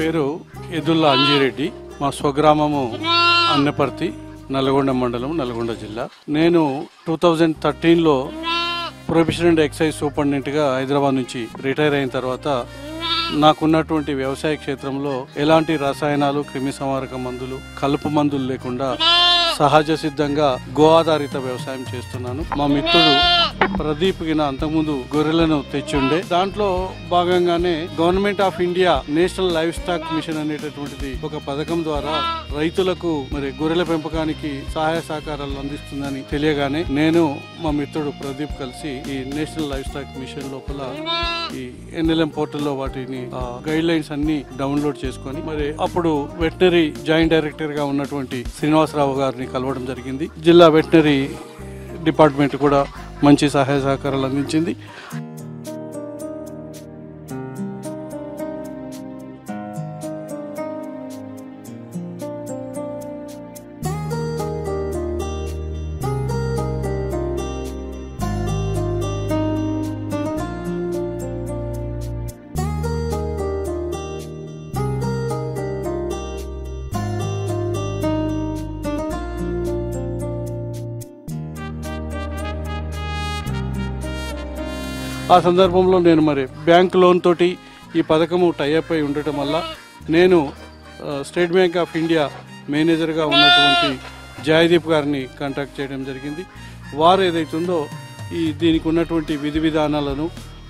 పేరు ఎదుల్లా అంజిరెడ్డి. మా స్వగ్రామము అన్నపర్తి, నల్గొండ మండలం, నల్గొండ జిల్లా. నేను 2013లో ప్రొఫెషనల్ అండ్ ఎక్సైజ్ సూపరింటెండెంట్గా హైదరాబాద్ నుంచి రిటైర్ అయిన తర్వాత నాకున్నటువంటి వ్యవసాయ క్షేత్రంలో ఎలాంటి రసాయనాలు, క్రిమి సంహారక మందులు, కలుపు మందులు లేకుండా సహజ సిద్ధంగా గో ఆధారిత వ్యవసాయం చేస్తున్నాను. మా మిత్రుడు ప్రదీప్ గిన అంతకుముందు గొర్రెలను తెచ్చిండే, దాంట్లో భాగంగానే government of India national livestock mission అనేటటువంటిది ఒక పథకం ద్వారా రైతులకు మరి గొర్రెల పెంపకానికి సహాయ సహకారాలు అందిస్తుందని తెలియగానే నేను మా మిత్రుడు ప్రదీప్ కలిసి ఈ నేషనల్ లైవ్ స్టాక్ మిషన్ లోపల ఈ NLM పోర్టల్లో వాటిని గైడ్ లైన్స్ అన్ని డౌన్లోడ్ చేసుకొని మరి అప్పుడు వెటనరీ జాయింట్ డైరెక్టర్ గా ఉన్నటువంటి శ్రీనివాసరావు గారిని కలవడం జరిగింది. జిల్లా వెటనరీ డిపార్ట్మెంట్ కూడా మంచి సహాయ సహకారాలు అందించింది. ఆ సందర్భంలో నేను మరి బ్యాంక్ లోన్ తోటి ఈ పథకము టైఅప్ అయి ఉండటం వల్ల నేను స్టేట్ బ్యాంక్ ఆఫ్ ఇండియా మేనేజర్గా ఉన్నటువంటి జయదీప్ గారిని కాంటాక్ట్ చేయడం జరిగింది. వారు ఏదైతుందో దీనికి ఉన్నటువంటి విధి విధానాలను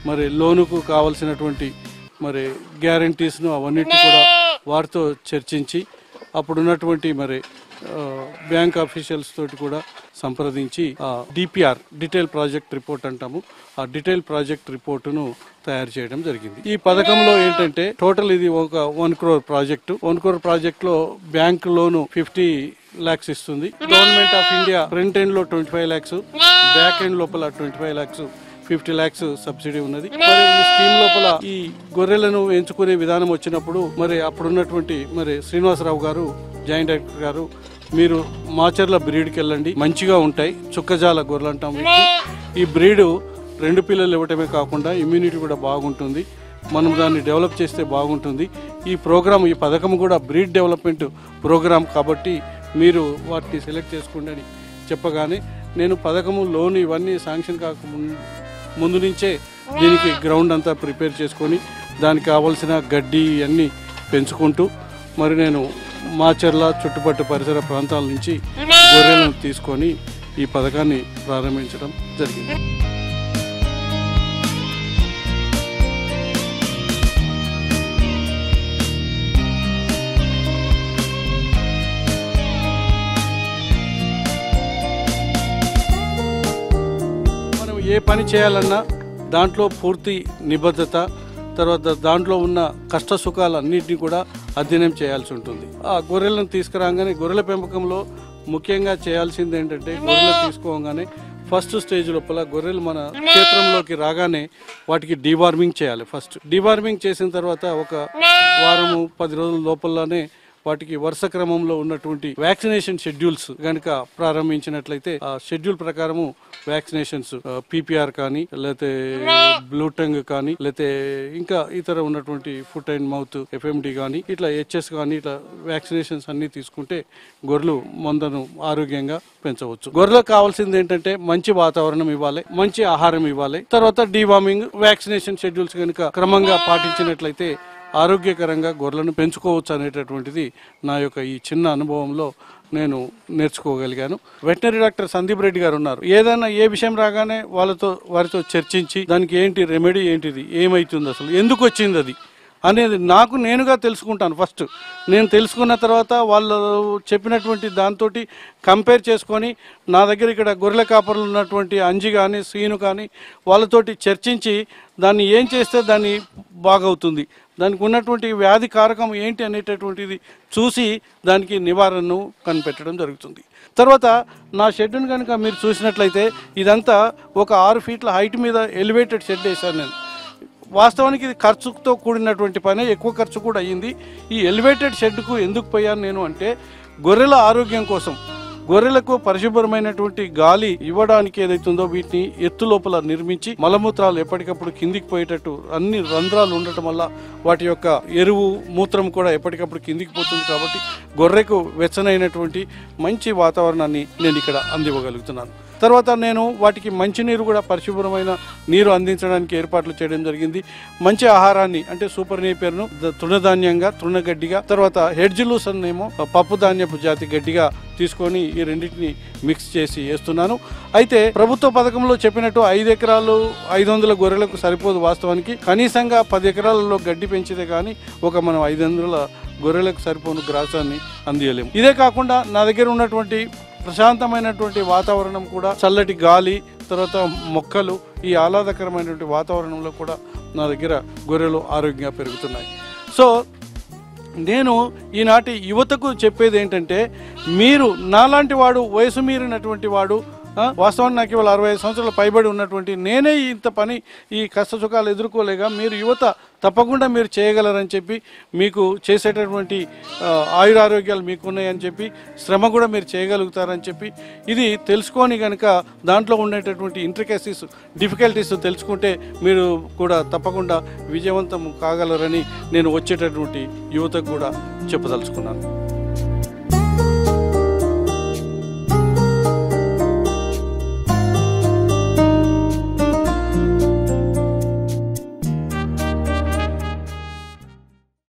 మరి లోనుకు కావలసినటువంటి మరి గ్యారంటీస్ను అవన్నిటిని కూడా వారితో చర్చించి అప్పుడున్నటువంటి మరి బ్యాంక్ ఆఫీషియల్స్ తోటి కూడా సంప్రదించి DPR డీటెయిల్ ప్రాజెక్ట్ రిపోర్ట్ అంటాము, ఆ డీటెయిల్ ప్రాజెక్ట్ రిపోర్టును తయారు చేయడం జరిగింది. ఈ పథకంలో ఏంటంటే టోటల్ ఇది ఒక 1 crore ప్రాజెక్టు. 1 crore ప్రాజెక్ట్ లో బ్యాంక్ లోను 50 lakhs ఇస్తుంది. Government of India front end లో 25 lakhs, బ్యాక్ ఎండ్ లోపల 25 lakhs, 50 lakhs సబ్సిడీ ఉన్నది. మరి ఈ స్కీమ్ లోపల ఈ గొర్రెలను ఎంచుకునే విధానం వచ్చినప్పుడు మరి అప్పుడున్నటువంటి మరి శ్రీనివాసరావు గారు జాయింట్ డైరెక్టర్ గారు, మీరు మాచర్ల బ్రీడ్కి వెళ్ళండి, మంచిగా ఉంటాయి, చుక్కజాల గొర్రెలు అంటాం. ఈ బ్రీడ్ 2 పిల్లలు ఇవ్వటమే కాకుండా ఇమ్యూనిటీ కూడా బాగుంటుంది, మనం దాన్ని డెవలప్ చేస్తే బాగుంటుంది. ఈ ప్రోగ్రామ్, ఈ పథకం కూడా బ్రీడ్ డెవలప్మెంట్ ప్రోగ్రామ్ కాబట్టి మీరు వాటిని సెలెక్ట్ చేసుకోండి అని చెప్పగానే నేను పథకము లోన్ ఇవన్నీ శాంక్షన్ కాక ముందు నుంచే దీనికి గ్రౌండ్ అంతా ప్రిపేర్ చేసుకొని దానికి కావాల్సిన గడ్డి అన్నీ పెంచుకుంటూ మరి నేను మాచర్ల చుట్టుపట్టు పరిసర ప్రాంతాల నుంచి గొర్రెలను తీసుకొని ఈ పథకాన్ని ప్రారంభించడం జరిగింది. మనం ఏ పని చేయాలన్నా దాంట్లో పూర్తి నిబద్ధత, తర్వాత దాంట్లో ఉన్న కష్ట సుఖాలన్నింటినీ కూడా అధ్యయనం చేయాల్సి ఉంటుంది. ఆ గొర్రెలను తీసుకురాగానే గొర్రెల పెంపకంలో ముఖ్యంగా చేయాల్సింది ఏంటంటే గొర్రెలు తీసుకోగానే ఫస్ట్ స్టేజ్ లోపల గొర్రెలు మన క్షేత్రంలోకి రాగానే వాటికి డీవార్మింగ్ చేయాలి. ఫస్ట్ డీవార్మింగ్ చేసిన తర్వాత ఒక వారము 10 రోజుల లోపలనే వాటికి వరుస క్రమంలో ఉన్నటువంటి వ్యాక్సినేషన్ షెడ్యూల్స్ కనుక ప్రారంభించినట్లయితే ఆ షెడ్యూల్ ప్రకారము వ్యాక్సినేషన్స్ PPR కానీ, లేకపోతే బ్లూ టంగ్ కానీ, లేకపోతే ఇంకా ఇతర ఉన్నటువంటి ఫుట్ అండ్ మౌత్ FMD కానీ, ఇట్లా HS కానీ, ఇట్లా వ్యాక్సినేషన్స్ అన్ని తీసుకుంటే గొర్రెలు మందను ఆరోగ్యంగా పెంచవచ్చు. గొర్రెలకు కావాల్సింది ఏంటంటే మంచి వాతావరణం ఇవ్వాలి, మంచి ఆహారం ఇవ్వాలి, తర్వాత డీవార్మింగ్, వ్యాక్సినేషన్ షెడ్యూల్స్ కనుక క్రమంగా పాటించినట్లయితే ఆరోగ్యకరంగా గొర్రెలను పెంచుకోవచ్చు అనేటటువంటిది నా యొక్క ఈ చిన్న అనుభవంలో నేను నేర్చుకోగలిగాను. వెటనరీ డాక్టర్ సందీప్ రెడ్డి గారు ఉన్నారు. ఏదైనా ఏ విషయం రాగానే వారితో చర్చించి దానికి ఏంటి రెమెడీ, ఏంటిది, ఏమైతుంది, అసలు ఎందుకు వచ్చింది అది అనేది నాకు నేనుగా తెలుసుకుంటాను. ఫస్ట్ నేను తెలుసుకున్న తర్వాత వాళ్ళు చెప్పినటువంటి దాంతో కంపేర్ చేసుకొని నా దగ్గర ఇక్కడ గొర్రెల కాపర్లు ఉన్నటువంటి అంజి కానీ, సీను కానీ వాళ్ళతోటి చర్చించి దాన్ని ఏం చేస్తే దాన్ని బాగవుతుంది, దానికి ఉన్నటువంటి వ్యాధి కారకం ఏంటి అనేటటువంటిది చూసి దానికి నివారణను కనిపెట్టడం జరుగుతుంది. తర్వాత నా షెడ్యూని కనుక మీరు చూసినట్లయితే ఇదంతా ఒక 6 feet హైట్ మీద ఎలివేటెడ్ షెడ్ వేశాను నేను. వాస్తవానికి ఇది ఖర్చుతో కూడినటువంటి పని, ఎక్కువ ఖర్చు కూడా అయ్యింది. ఈ ఎలివేటెడ్ షెడ్కు ఎందుకు పోయాను నేను అంటే గొర్రెల ఆరోగ్యం కోసం, గొర్రెలకు పరిశుభ్రమైనటువంటి గాలి ఇవ్వడానికి ఏదైతుందో వీటిని ఎత్తు లోపల నిర్మించి మలమూత్రాలు ఎప్పటికప్పుడు కిందికి పోయేటట్టు అన్ని రంధ్రాలు ఉండటం వల్ల వాటి యొక్క ఎరువు మూత్రం కూడా ఎప్పటికప్పుడు కిందికి పోతుంది. కాబట్టి గొర్రెకు వెచ్చనైనటువంటి మంచి వాతావరణాన్ని నేను ఇక్కడ అందివ్వగలుగుతున్నాను. తర్వాత నేను వాటికి మంచినీరు కూడా పరిశుభ్రమైన నీరు అందించడానికి ఏర్పాట్లు చేయడం జరిగింది. మంచి ఆహారాన్ని అంటే సూపర్ నేపియర్ను తృణధాన్యంగా తృణగడ్డిగా తర్వాత హెడ్జిలూస్ అన్నేమో పప్పు ధాన్యపు జాతి గడ్డిగా తీసుకొని ఈ రెండింటిని మిక్స్ చేసి వేస్తున్నాను. అయితే ప్రభుత్వ పథకంలో చెప్పినట్టు 5 ఎకరాలు 500 గొర్రెలకు సరిపోదు. వాస్తవానికి కనీసంగా 10 ఎకరాలలో గడ్డి పెంచితే కానీ మనం 500 గొర్రెలకు సరిపోను గ్రాసాన్ని అందియలేము. ఇదే కాకుండా నా దగ్గర ఉన్నటువంటి ప్రశాంతమైనటువంటి వాతావరణం కూడా చల్లటి గాలి తర్వాత మొక్కలు ఈ ఆహ్లాదకరమైనటువంటి వాతావరణంలో కూడా నా దగ్గర గొర్రెలు ఆరోగ్యంగా పెరుగుతున్నాయి. సో నేను ఈనాటి యువతకు చెప్పేది ఏంటంటే, మీరు నాలాంటి వాడు వయసు మీరినటువంటి వాడు వాస్తవానికి నాకు ఇవాళ 65 సంవత్సరాల పైబడి ఉన్నటువంటి నేనే ఇంత పని ఈ కష్ట సుఖాలు ఎదుర్కోలేక మీరు యువత తప్పకుండా మీరు చేయగలరని చెప్పి మీకు చేసేటటువంటి ఆయురారోగ్యాలు మీకు ఉన్నాయని చెప్పి శ్రమ కూడా మీరు చేయగలుగుతారని చెప్పి ఇది తెలుసుకొని కనుక దాంట్లో ఉండేటటువంటి ఇంట్రికసీస్ డిఫికల్టీస్ తెలుసుకుంటే మీరు కూడా తప్పకుండా విజయవంతం కాగలరని నేను వచ్చేటటువంటి యువతకు కూడా చెప్పదలుచుకున్నాను.